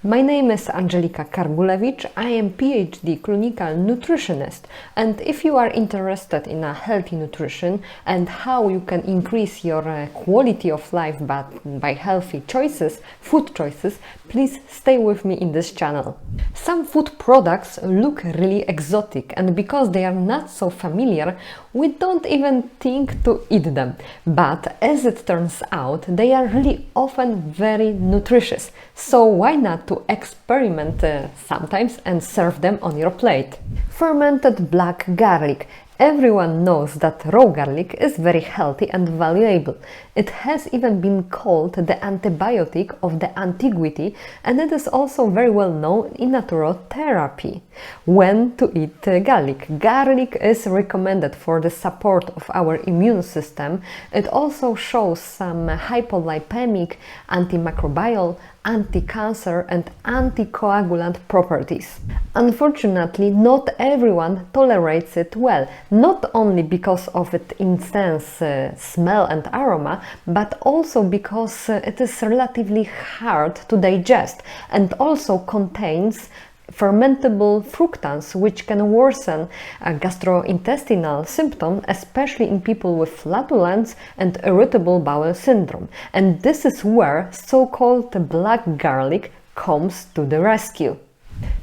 My name is Angelika Karbulewicz. I am PhD clinical nutritionist, and if you are interested in a healthy nutrition and how you can increase your quality of life by healthy choices, food choices, please stay with me in this channel. Some food products look really exotic, and because they are not so familiar, we don't even think to eat them. But as it turns out, they are really often very nutritious. So why not to experiment sometimes and serve them on your plate? Fermented black garlic. Everyone knows that raw garlic is very healthy and valuable. It has even been called the antibiotic of the antiquity, and it is also very well known in natural therapy. When to eat garlic? Garlic is recommended for the support of our immune system. It also shows some hypolipemic, antimicrobial, anti-cancer and anticoagulant properties. Unfortunately, not everyone tolerates it well, not only because of its intense smell and aroma, but also because it is relatively hard to digest and also contains fermentable fructans, which can worsen gastrointestinal symptoms, especially in people with flatulence and irritable bowel syndrome. And this is where so-called black garlic comes to the rescue.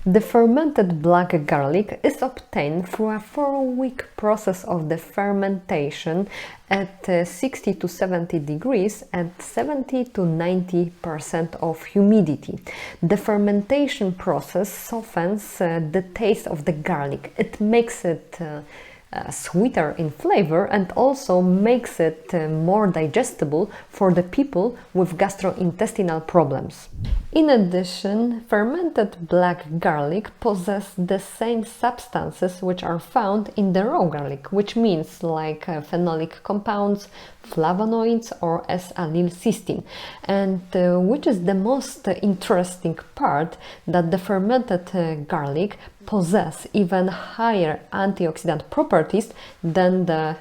The fermented black garlic is obtained through a 4-week process of the fermentation at 60 to 70 degrees and 70 to 90% of humidity. The fermentation process softens the taste of the garlic. It makes it sweeter in flavor and also makes it more digestible for the people with gastrointestinal problems. In addition, fermented black garlic possesses the same substances which are found in the raw garlic, which means like phenolic compounds, flavonoids or S-allylcysteine, and which is the most interesting part, that the fermented garlic possess even higher antioxidant properties than the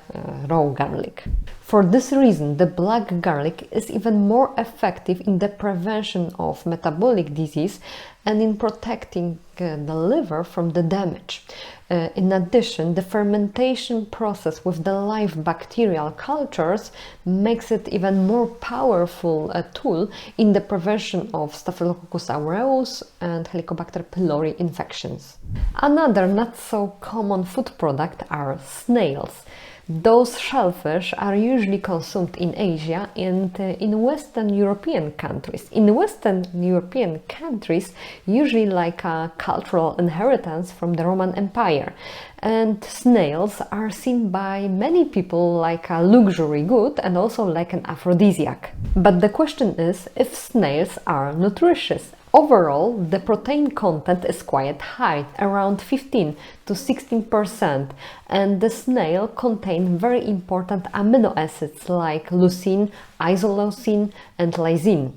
raw garlic. For this reason, the black garlic is even more effective in the prevention of metabolic disease and in protecting the liver from the damage. In addition, the fermentation process with the live bacterial cultures makes it even more powerful tool in the prevention of Staphylococcus aureus and Helicobacter pylori infections. Another not so common food product are snails. Those shellfish are usually consumed in Asia and in Western European countries. In Western European countries, usually like a cultural inheritance from the Roman Empire. And snails are seen by many people like a luxury good and also like an aphrodisiac. But the question is if snails are nutritious. Overall, the protein content is quite high, around 15 to 16%, and the snail contain very important amino acids like leucine, isoleucine and lysine.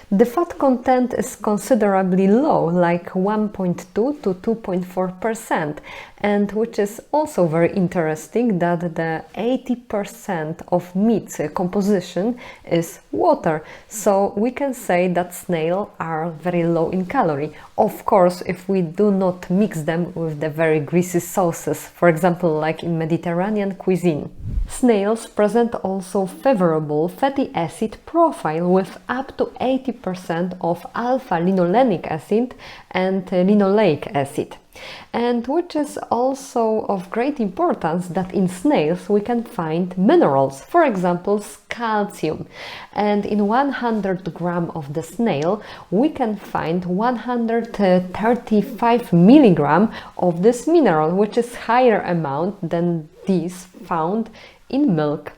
The fat content is considerably low, like 1.2 to 2.4%, and which is also very interesting that the 80% of meat's composition is water. So we can say that snails are very low in calorie. Of course, if we do not mix them with the very greasy sauces, for example, like in Mediterranean cuisine. Snails present also favorable fatty acid profile with up to 80% of alpha-linolenic acid and linoleic acid, and which is also of great importance that in snails we can find minerals, for example calcium, and in 100 gram of the snail we can find 135 milligram of this mineral, which is higher amount than these found in milk.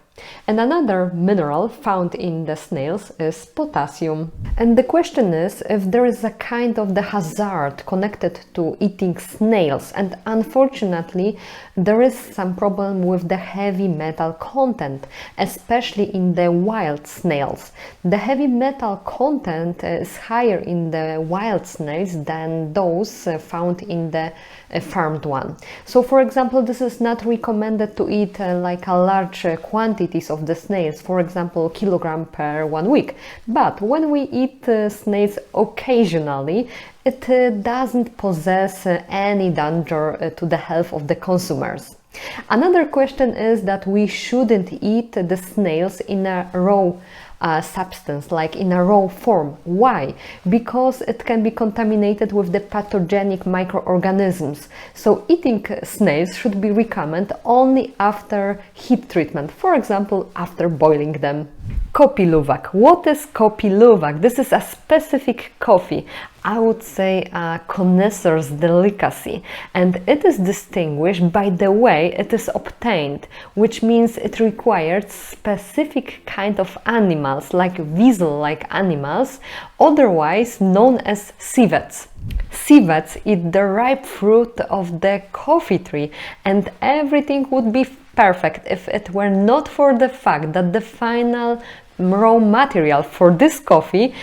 And another mineral found in the snails is potassium. And the question is if there is a kind of the hazard connected to eating snails, and unfortunately there is some problem with the heavy metal content, especially in the wild snails. The heavy metal content is higher in the wild snails than those found in the farmed one. So for example, this is not recommended to eat like a large quantity quantities of the snails, for example, kilogram per 1 week. But when we eat snails occasionally, it doesn't possess any danger to the health of the consumers. Another question is that we shouldn't eat the snails in a raw substance, like in a raw form. Why? Because it can be contaminated with the pathogenic microorganisms. So eating snails should be recommended only after heat treatment, for example, after boiling them. Kopi luwak. What is kopi luwak? This is a specific coffee. I would say a connoisseur's delicacy, and it is distinguished by the way it is obtained, which means it requires specific kind of animals, like weasel-like animals, otherwise known as civets. Civets eat the ripe fruit of the coffee tree, and everything would be perfect if it were not for the fact that the final raw material for this coffee,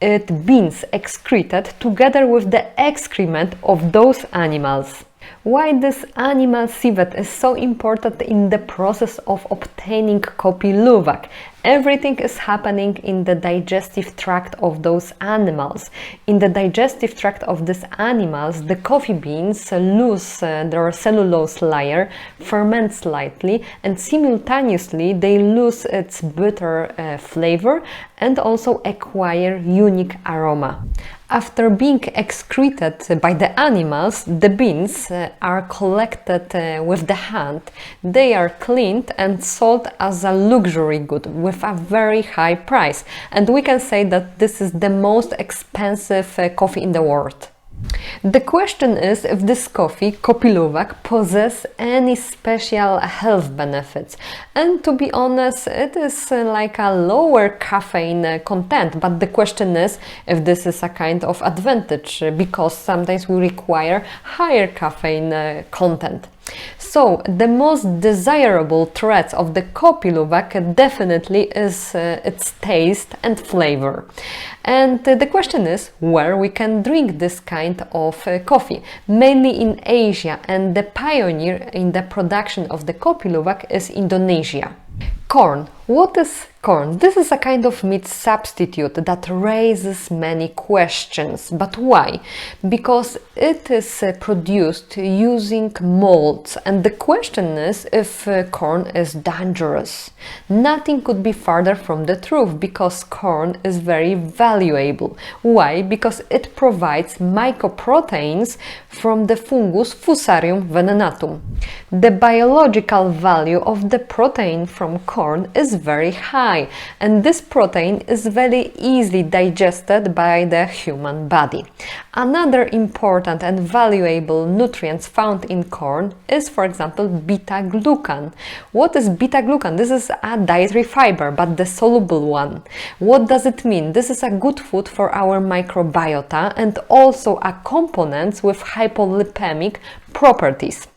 beans excreted together with the excrement of those animals. Why this animal civet is so important in the process of obtaining kopi luwak? Everything is happening in the digestive tract of those animals. In the digestive tract of these animals, the coffee beans lose their cellulose layer, ferment slightly, and simultaneously they lose its bitter flavor and also acquire unique aroma. After being excreted by the animals, the beans are collected with the hand. They are cleaned and sold as a luxury good with a very high price. And we can say that this is the most expensive coffee in the world. The question is if this coffee, kopi luwak, possesses any special health benefits. And to be honest, it is like a lower caffeine content, but the question is if this is a kind of advantage, because sometimes we require higher caffeine content. So the most desirable traits of the kopi luwak definitely is its taste and flavor. And the question is where we can drink this kind of coffee, mainly in Asia, and the pioneer in the production of the kopi luwak is Indonesia. Corn. What is corn? This is a kind of meat substitute that raises many questions. But why? Because it is produced using molds, and the question is if corn is dangerous. Nothing could be farther from the truth, because corn is very valuable. Why? Because it provides mycoproteins from the fungus Fusarium venenatum. The biological value of the protein from corn is very high, and this protein is very easily digested by the human body. Another important and valuable nutrient found in corn is, for example, beta-glucan. What is beta-glucan? This is a dietary fiber, but the soluble one. What does it mean? This is a good food for our microbiota and also a component with hypolipemic properties.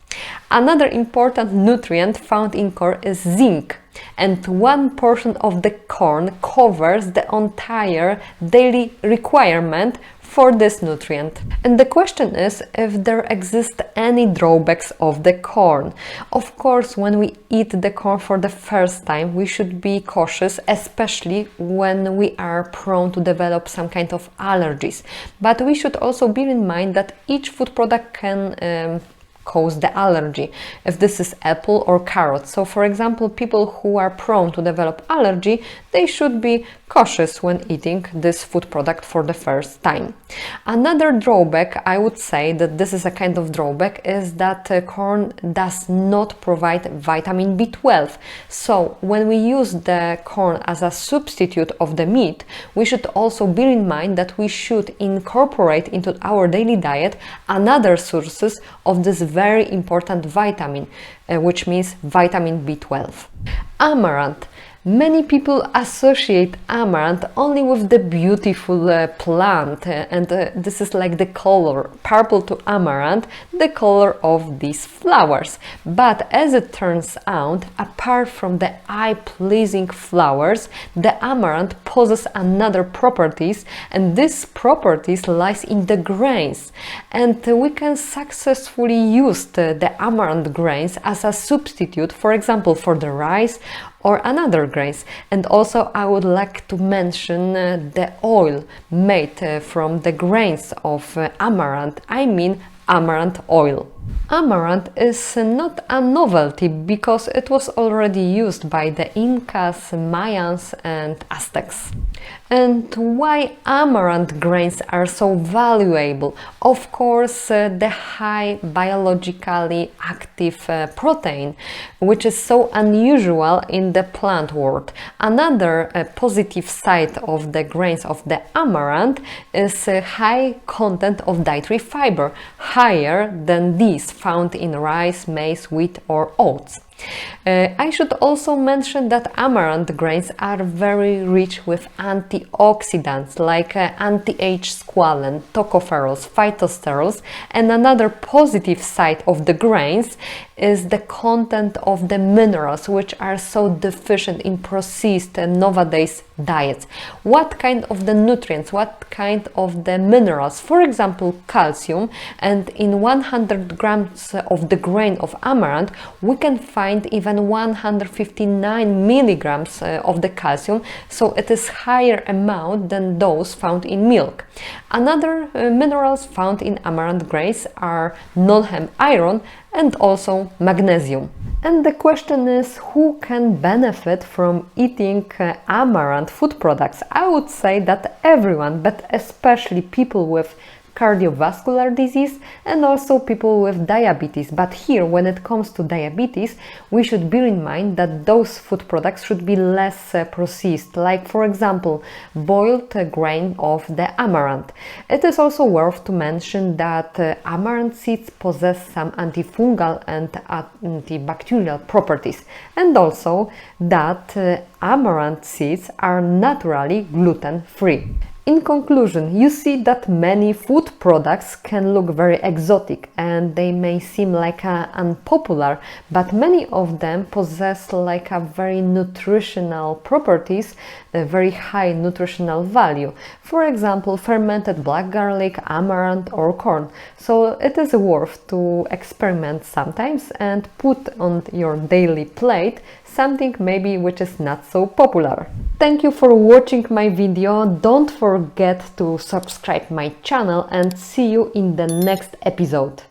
Another important nutrient found in corn is zinc, and 1 portion of the corn covers the entire daily requirement for this nutrient. And the question is if there exist any drawbacks of the corn. Of course, when we eat the corn for the first time, we should be cautious, especially when we are prone to develop some kind of allergies. But we should also bear in mind that each food product can cause the allergy, if this is apple or carrot. So for example, people who are prone to develop allergy, they should be cautious when eating this food product for the first time. Another drawback, I would say that this is a kind of drawback, is that corn does not provide vitamin B12. So when we use the corn as a substitute of the meat, we should also bear in mind that we should incorporate into our daily diet another sources of this very important vitamin, which means vitamin B12. Amaranth. Many people associate amaranth only with the beautiful plant, and this is like the color, purple to amaranth, the color of these flowers. But as it turns out, apart from the eye-pleasing flowers, the amaranth possesses another properties, and these properties lies in the grains. And we can successfully use the amaranth grains as a substitute, for example, for the rice or another grains. And also I would like to mention the oil made from the grains of amaranth. I mean amaranth oil. Amaranth is not a novelty because it was already used by the Incas, Mayans and Aztecs. And why amaranth grains are so valuable? Of course, the high biologically active protein, which is so unusual in the plant world. Another positive side of the grains of the amaranth is a high content of dietary fiber, higher than these found in rice, maize, wheat or oats. I should also mention that amaranth grains are very rich with antioxidants like anti-age squalene, tocopherols, phytosterols, and another positive side of the grains is the content of the minerals which are so deficient in processed nowadays diets. What kind of the nutrients, what kind of the minerals? For example, calcium, and in 100 grams of the grain of amaranth we can find even 159 milligrams of the calcium, so it is higher amount than those found in milk. Another minerals found in amaranth grains are non-hem iron and also magnesium. And the question is, who can benefit from eating amaranth food products? I would say that everyone, but especially people with cardiovascular disease and also people with diabetes. But here, when it comes to diabetes, we should bear in mind that those food products should be less processed, like for example boiled grain of the amaranth. It is also worth to mention that amaranth seeds possess some antifungal and antibacterial properties, and also that amaranth seeds are naturally gluten-free. In conclusion, you see that many food products can look very exotic and they may seem like unpopular, but many of them possess like a very nutritional properties, a very high nutritional value. For example, fermented black garlic, amaranth or corn. So it is worth to experiment sometimes and put on your daily plate something maybe which is not so popular. Thank you for watching my video. Don't forget to subscribe my channel and see you in the next episode.